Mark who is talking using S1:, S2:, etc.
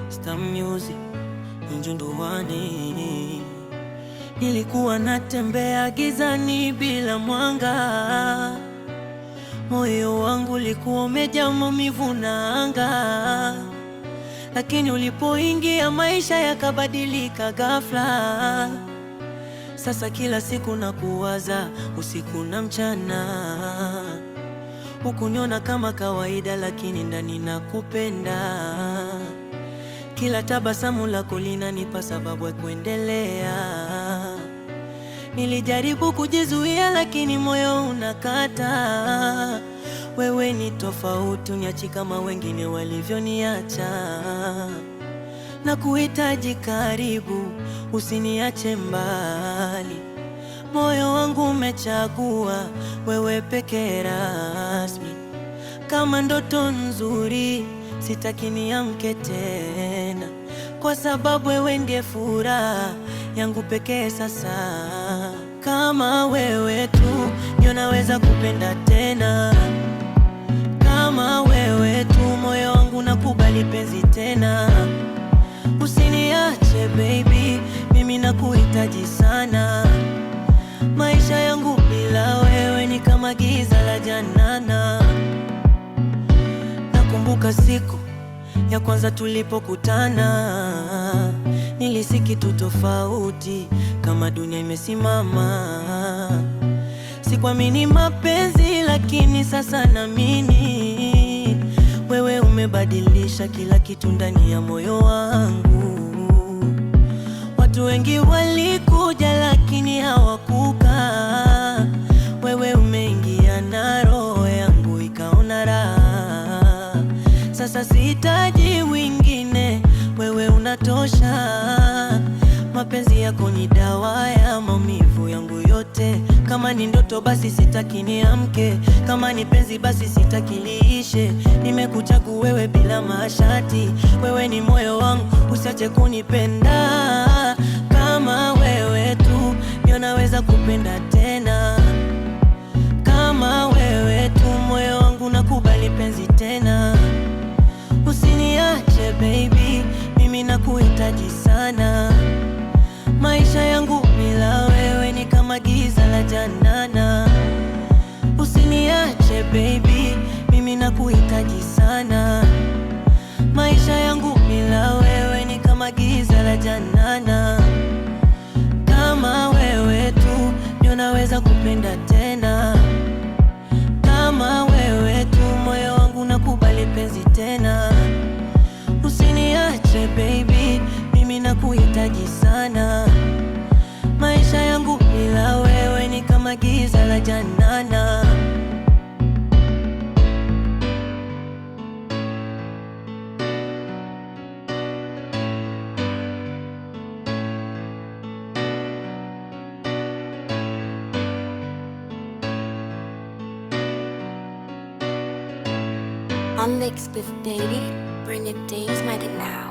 S1: Star Music Njunduwani. Nilikuwa natembea gizani bila mwanga, moyo wangu ulikuwa umejaa maumivu na anga. Lakini ulipoingia maisha yakabadilika ghafla. Sasa kila siku nakuwaza usiku na mchana. Hukuniona kama kawaida lakini ndani nakupenda. Kila tabasamu lako linanipa sababu ya kuendelea. Nilijaribu kujizuia lakini moyo unakata. Wewe ni tofauti, uniachi kama wengine walivyoniacha. Na kuhitaji karibu, usiniache mbali. Moyo wangu umechagua wewe pekee rasmi. Kama ndoto nzuri sitaki niamke tena, kwa sababu wewe ndiye furaha yangu pekee sasa. Kama wewe tu ndio naweza kupenda tena. Kama wewe tu moyo wangu nakubali penzi tena. Usiniache baby, mimi nakuhitaji sana. Maisha yangu bila wewe ni kama giza la jana. Nakumbuka siku ya kwanza tulipokutana. Nilihisi kitu tofauti, kama dunia imesimama. Sikuamini mapenzi lakini sasa naamini. Wewe umebadilisha kila kitu ndani ya moyo wangu. Watu wengi walikuja lakini hawakukaa. Wewe umeingia na roho yangu ikaona raha. Sasa sihitaji wengine, wewe unatosha. Mapenzi yako ni dawa ya maumivu yangu yote. Kama ni ndoto basi sitaki niamke. Kama ni penzi basi sitaki liishe. Nimekuchagua wewe bila masharti. Wewe ni moyo wangu, usiache kunipenda. Kama wewe tu ndio naweza kupenda tena. Kama wewe tu moyo wangu nakubali penzi tena. Usiniache baby, mimi nakuhitaji sana. Maisha yangu bila wewe ni kama giza la jana. Usiniache baby, mimi nakuhitaji sana. Maisha yangu bila wewe ni kama giza la jana. Kama wewe tu ndio naweza kupenda tena. Kama wewe tu moyo wangu nakubali penzi tena. Usiniache baby, mimi nakuhitaji sana. Maisha yangu bila wewe ni kama giza la jana.
S2: On mix with Daily, bring it days, make it now.